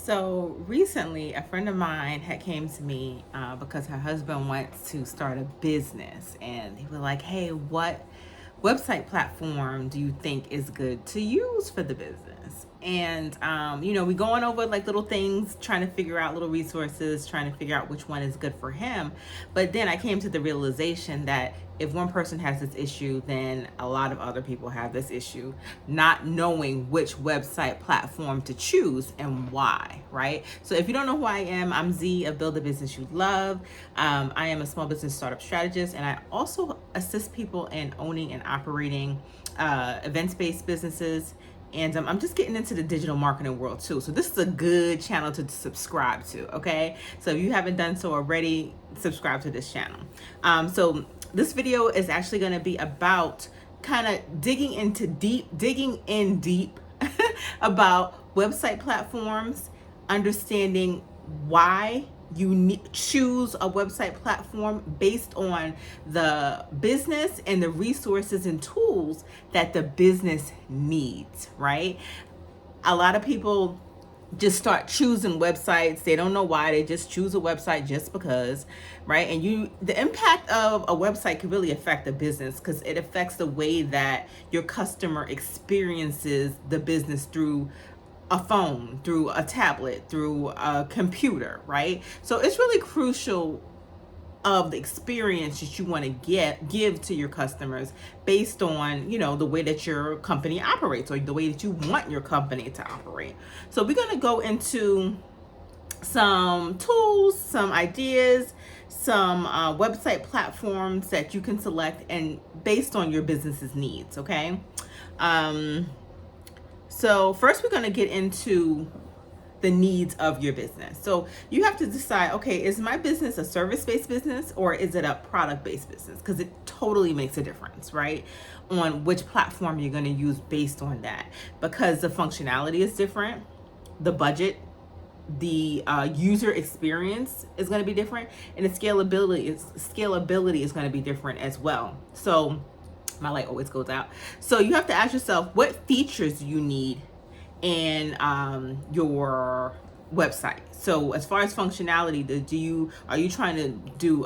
So recently, a friend of mine had came to me because her husband wants to start a business, and he was like, "Hey, what website platform do you think is good to use for the business?" And we going over like little things, trying to figure out little resources, trying to figure out which one is good for him. But then I came to the realization that if one person has this issue, then a lot of other people have this issue, not knowing which website platform to choose and why, right? So if you don't know who I am, I'm Z of Build a Business You Love. I am a small business startup strategist, and I also assist people in owning and operating events-based businesses. And I'm just getting into the digital marketing world too. So this is a good channel to subscribe to, okay? So if you haven't done so already, subscribe to this channel. So this video is actually going to be about kind of digging in deep about website platforms, understanding why you choose a website platform based on the business and the resources and tools that the business needs, right? A lot of people just start choosing websites. They don't know why. They just choose a website just because, right? And the impact of a website can really affect the business because it affects the way that your customer experiences the business through a phone, through a tablet, through a computer, right? So it's really crucial of the experience that you want to give to your customers based on the way that your company operates or the way that you want your company to operate. So we're going to go into some tools, some ideas, some website platforms that you can select and based on your business's needs. Okay. So first we're going to get into the needs of your business. So you have to decide, okay, is my business a service-based business or is it a product-based business? Because it totally makes a difference, right? On which platform you're going to use based on that. Because the functionality is different, the budget, the user experience is going to be different, and the scalability is going to be different as well. So my light always goes out. So you have to ask yourself, what features you need in your website. So as far as functionality, are you trying to do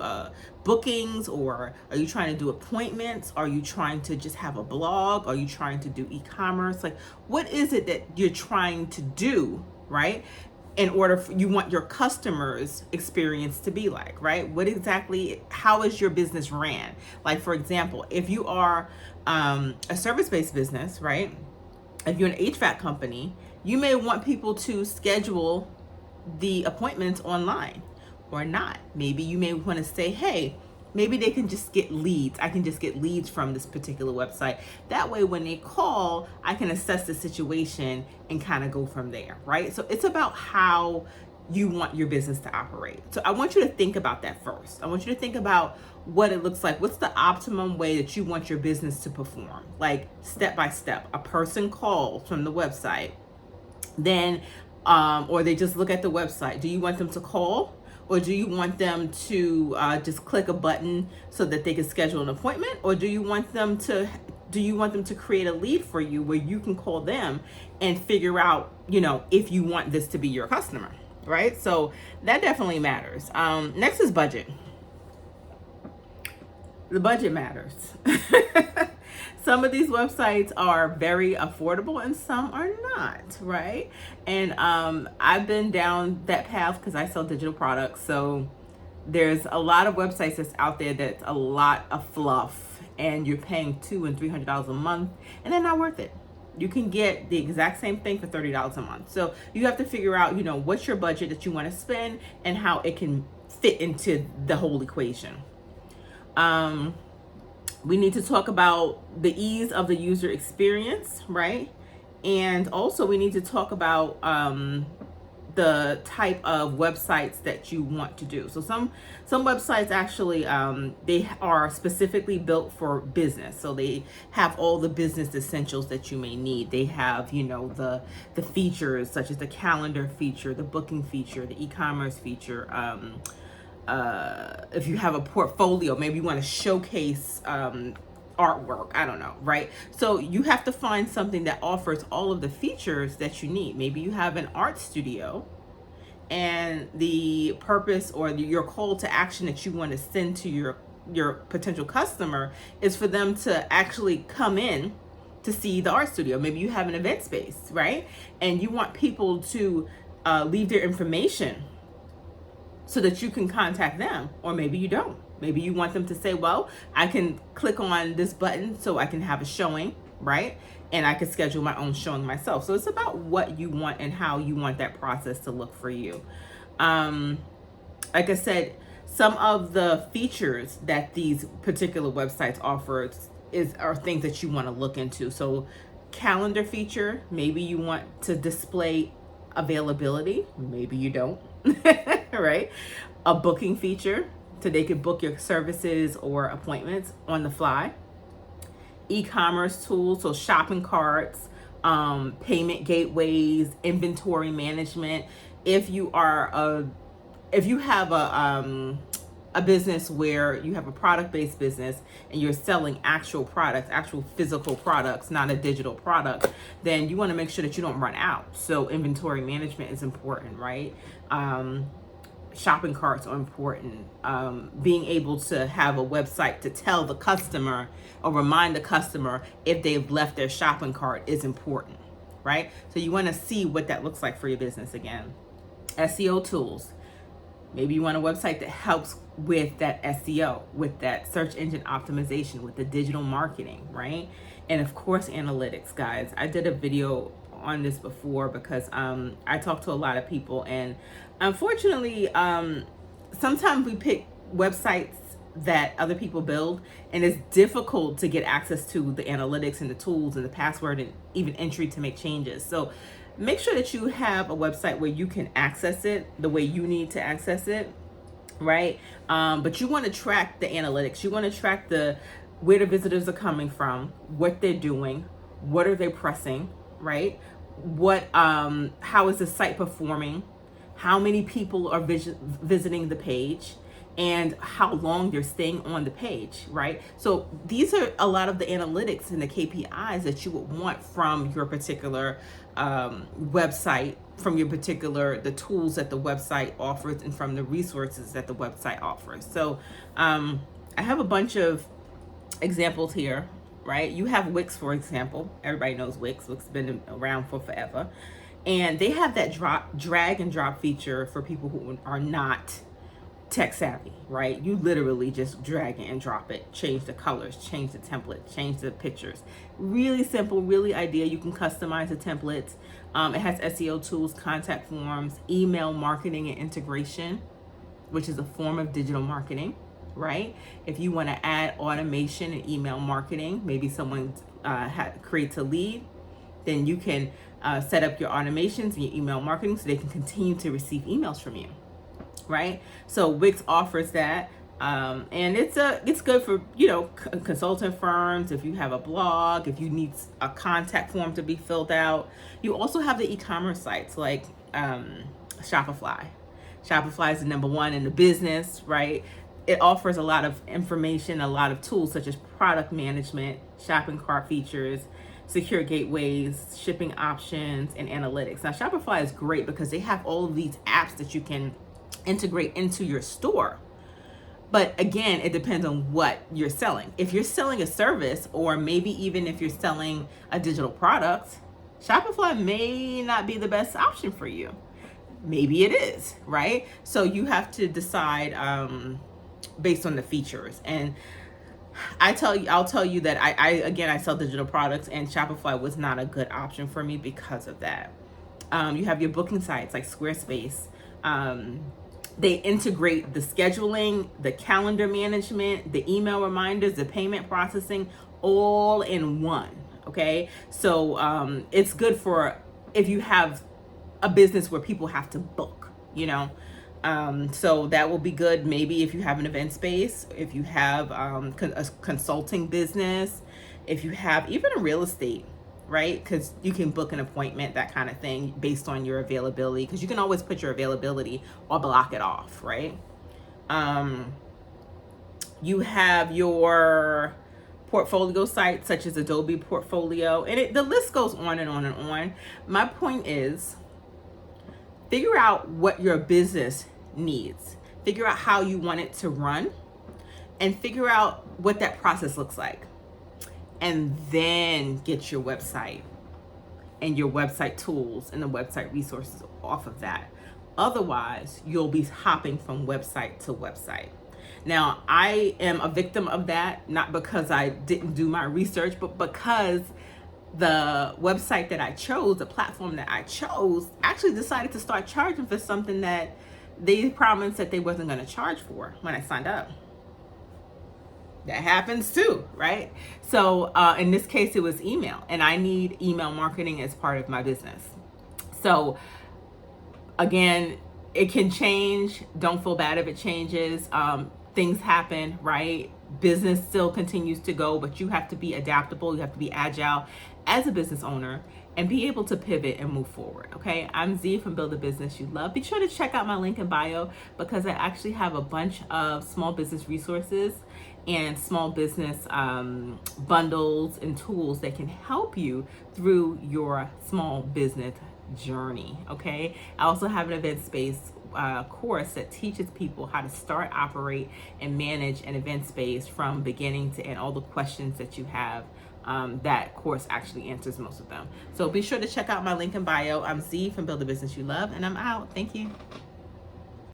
bookings, or are you trying to do appointments? Are you trying to just have a blog? Are you trying to do e-commerce? Like, what is it that you're trying to do, right? In order for you want your customers' experience to be like, right? How is your business ran? Like, for example, if you are a service-based business, right? If you're an HVAC company, you may want people to schedule the appointments online or not. Maybe you may want to say, hey, maybe they can just get leads. I can just get leads from this particular website. That way, when they call, I can assess the situation and kind of go from there, right? So it's about how you want your business to operate. So I want you to think about that first. I want you to think about what it looks like. What's the optimum way that you want your business to perform? Like step by step. A person calls from the website, then or they just look at the website. Do you want them to call? Or do you want them to just click a button so that they can schedule an appointment? Or do you want them to create a lead for you where you can call them and figure out, if you want this to be your customer, right? So that definitely matters. Next is budget. The budget matters. Some of these websites are very affordable and some are not, right? And I've been down that path because I sell digital products. So there's a lot of websites that's out there that's a lot of fluff and you're paying $200 and $300 a month and they're not worth it. You can get the exact same thing for $30 a month. So you have to figure out, what's your budget that you want to spend and how it can fit into the whole equation. We need to talk about the ease of the user experience, right? And also we need to talk about the type of websites that you want to do. So some websites actually they are specifically built for business. So they have all the business essentials that you may need. They have, the features such as the calendar feature, the booking feature, the e-commerce feature, if you have a portfolio, maybe you want to showcase artwork, I don't know, right? So you have to find something that offers all of the features that you need. Maybe you have an art studio, and the purpose or your call to action that you want to send to your potential customer is for them to actually come in to see the art studio. Maybe you have an event space, right? And you want people to leave their information so that you can contact them, or maybe you don't. Maybe you want them to say, well, I can click on this button so I can have a showing, right? And I can schedule my own showing myself. So it's about what you want and how you want that process to look for you. Like I said, some of the features that these particular websites offer are things that you want to look into. So calendar feature, maybe you want to display availability, maybe you don't, right? A booking feature, so they could book your services or appointments on the fly. E-commerce tools, so shopping carts, payment gateways, inventory management. If you have a business where you have a product-based business and you're selling actual products, actual physical products, not a digital product, then you want to make sure that you don't run out. So inventory management is important, right? Shopping carts are important. Being able to have a website to tell the customer or remind the customer if they've left their shopping cart is important, right? So you want to see what that looks like for your business again. SEO tools. Maybe you want a website that helps with that SEO, with that search engine optimization, with the digital marketing, right? And of course, analytics, guys. I did a video on this before because I talk to a lot of people, and unfortunately, sometimes we pick websites that other people build, and it's difficult to get access to the analytics and the tools and the password and even entry to make changes. So make sure that you have a website where you can access it the way you need to access it, right? But you want to track the analytics. You want to track where the visitors are coming from, what they're doing, what are they pressing, right? How is the site performing? How many people are visiting the page? And how long they're staying on the page, right? So these are a lot of the analytics and the KPIs that you would want from your particular website, from the tools that the website offers, and from the resources that the website offers. So I have a bunch of examples here, right? You have Wix, for example. Everybody knows Wix. Wix has been around for forever. And they have that drag and drop feature for people who are not tech savvy, right? You literally just drag it and drop it, change the colors, change the template, change the pictures. Really simple, really ideal. You can customize the templates. It has SEO tools, contact forms, email marketing and integration, which is a form of digital marketing, right? If you want to add automation and email marketing, maybe someone creates a lead, then you can set up your automations and your email marketing so they can continue to receive emails from you. Right? So Wix offers that. And it's good for, consultant firms, if you have a blog, if you need a contact form to be filled out. You also have the e-commerce sites like Shopify. Shopify is the number one in the business, right? It offers a lot of information, a lot of tools such as product management, shopping cart features, secure gateways, shipping options, and analytics. Now, Shopify is great because they have all of these apps that you can integrate into your store. But again, it depends on what you're selling. If you're selling a service, or maybe even if you're selling a digital product, Shopify may not be the best option for you. Maybe it is, right? So you have to decide based on the features. And I'll tell you that I sell digital products, and Shopify was not a good option for me because of that. You have your booking sites like Squarespace. They integrate the scheduling, the calendar management, the email reminders, the payment processing, all in one. Okay, so it's good for if you have a business where people have to book, so that will be good. Maybe if you have an event space, if you have a consulting business, if you have even a real estate, right? Because you can book an appointment, that kind of thing, based on your availability, because you can always put your availability or block it off, right? You have your portfolio sites such as Adobe Portfolio, and the list goes on and on and on. My point is, Figure out what your business needs. Figure out how you want it to run, and figure out what that process looks like. And then get your website and your website tools and the website resources off of that. Otherwise, you'll be hopping from website to website. Now, I am a victim of that, not because I didn't do my research, but because the website that I chose, the platform that I chose, actually decided to start charging for something that they promised that they wasn't going to charge for when I signed up. That happens too, right? So in this case, it was email, and I need email marketing as part of my business. So again, it can change. Don't feel bad if it changes. Things happen, right? Business still continues to go, but you have to be adaptable. You have to be agile as a business owner and be able to pivot and move forward. Okay, I'm Z from Build a Business You Love. Be sure to check out my link in bio, because I actually have a bunch of small business resources and small business bundles and tools that can help you through your small business journey. Okay, I also have an event space course that teaches people how to start, operate, and manage an event space from beginning to end. All the questions that you have, that course actually answers most of them. So be sure to check out my link in bio. I'm Z from Build a Business You Love, and I'm out. Thank you.